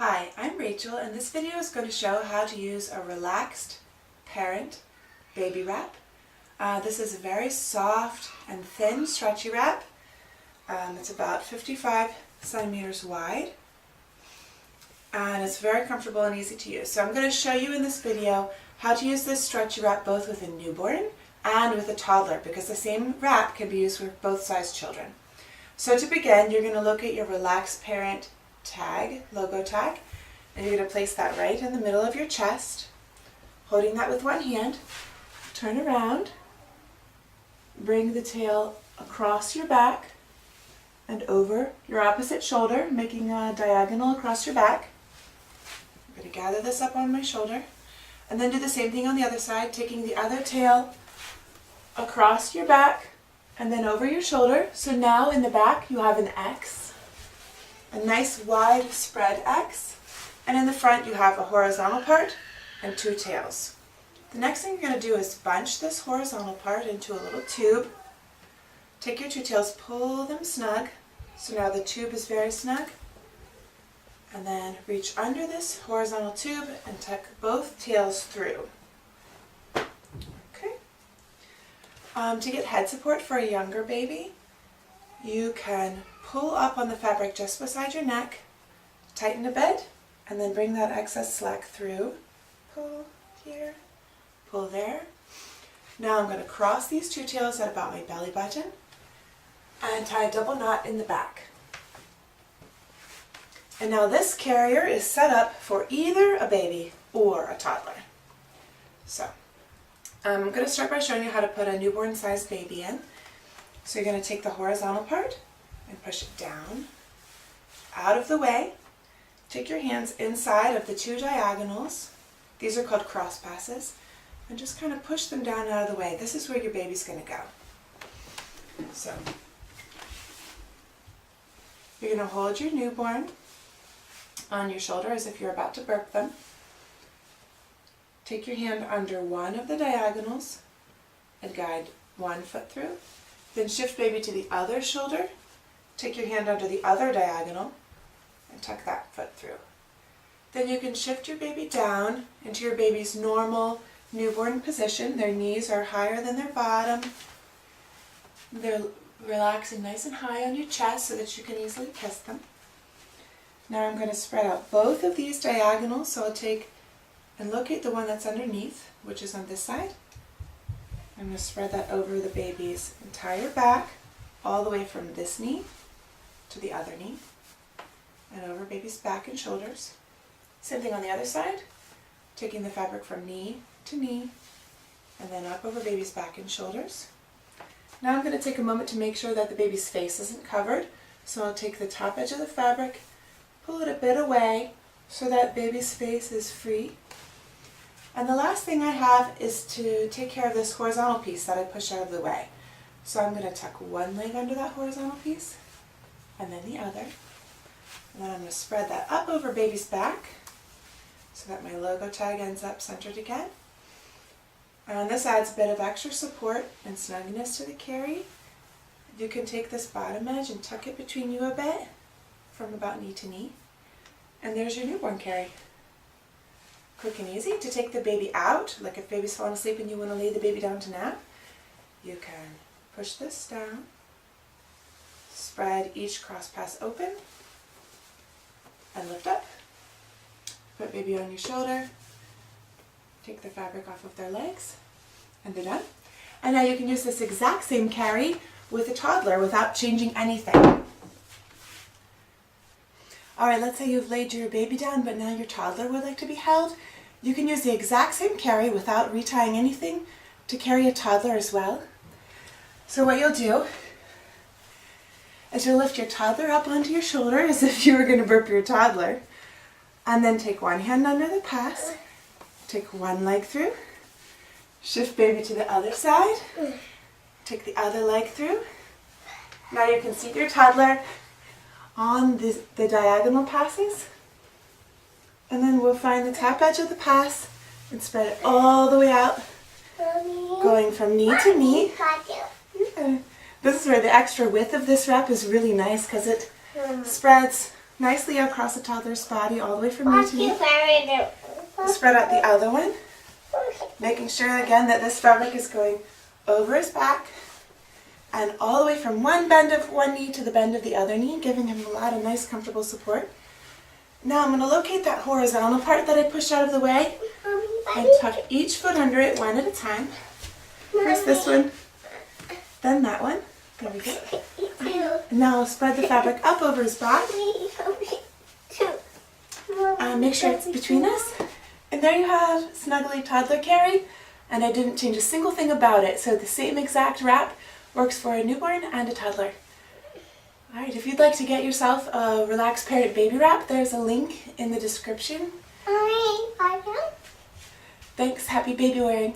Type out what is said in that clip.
Hi, I'm Rachel, and this video is going to show how to use a Relaxed Parent Baby Wrap. This is a very soft and thin stretchy wrap. It's about 55 centimeters wide, and it's very comfortable and easy to use. So I'm going to show you in this video how to use this stretchy wrap both with a newborn and with a toddler, because the same wrap can be used with both size children. So to begin, you're going to look at your Relaxed Parent tag, logo tag, and you're going to place that right in the middle of your chest, holding that with one hand. Turn around, bring the tail across your back and over your opposite shoulder, making a diagonal across your back. I'm going to gather this up on my shoulder, and then do the same thing on the other side, taking the other tail across your back and then over your shoulder. So now in the back you have an X, a nice wide spread X, and in the front you have a horizontal part and two tails. The next thing you're going to do is bunch this horizontal part into a little tube. Take your two tails, pull them snug, so now the tube is very snug, and then reach under this horizontal tube and tuck both tails through. Okay. To get head support for a younger baby, you can pull up on the fabric just beside your neck, tighten a bit, and then bring that excess slack through. Pull here, pull there. Now I'm going to cross these two tails at about my belly button and tie a double knot in the back. And now this carrier is set up for either a baby or a toddler. So I'm going to start by showing you how to put a newborn sized baby in. So you're going to take the horizontal part and push it down, out of the way. Take your hands inside of the two diagonals. These are called cross passes. And just kind of push them down out of the way. This is where your baby's going to go. So you're going to hold your newborn on your shoulder as if you're about to burp them. Take your hand under one of the diagonals and guide one foot through. Then shift baby to the other shoulder. Take your hand under the other diagonal and tuck that foot through. Then you can shift your baby down into your baby's normal newborn position. Their knees are higher than their bottom. They're relaxing nice and high on your chest so that you can easily kiss them. Now I'm going to spread out both of these diagonals, so I'll take and locate the one that's underneath, which is on this side. I'm going to spread that over the baby's entire back, all the way from this knee to the other knee, and over baby's back and shoulders. Same thing on the other side, taking the fabric from knee to knee, and then up over baby's back and shoulders. Now I'm going to take a moment to make sure that the baby's face isn't covered, so I'll take the top edge of the fabric, pull it a bit away so that baby's face is free. And the last thing I have is to take care of this horizontal piece that I push out of the way. So I'm going to tuck one leg under that horizontal piece, and then the other. And then I'm going to spread that up over baby's back so that my logo tag ends up centered again. And this adds a bit of extra support and snugginess to the carry. You can take this bottom edge and tuck it between you a bit, from about knee to knee. And there's your newborn carry. Quick and easy to take the baby out, like if baby's falling asleep and you want to lay the baby down to nap. You can push this down, spread each cross pass open, and lift up. Put baby on your shoulder, take the fabric off of their legs, and they're done. And now you can use this exact same carry with a toddler without changing anything. Alright, let's say you've laid your baby down, but now your toddler would like to be held. You can use the exact same carry without retying anything to carry a toddler as well. So what you'll do is you'll lift your toddler up onto your shoulder as if you were going to burp your toddler, and then take one hand under the pass, take one leg through, shift baby to the other side, take the other leg through. Now you can seat your toddler on the diagonal passes, and then we'll find the top edge of the pass and spread it all the way out, going from knee to knee. Yeah. This is where the extra width of this wrap is really nice because it spreads nicely across the toddler's body, all the way from knee to knee. Very Spread out the other one, making sure again that this fabric is going over his back and all the way from one bend of one knee to the bend of the other knee, giving him a lot of nice comfortable support. Now I'm going to locate that horizontal part that I pushed out of the way and tuck each foot under it one at a time. First this one, then that one. There we go. And now I'll spread the fabric up over his back. Make sure it's between us. And there you have Snuggly Toddler Carry. And I didn't change a single thing about it. So the same exact wrap works for a newborn and a toddler. Alright, if you'd like to get yourself a Relaxed Parent Baby Wrap, there's a link in the description. Thanks, happy baby wearing.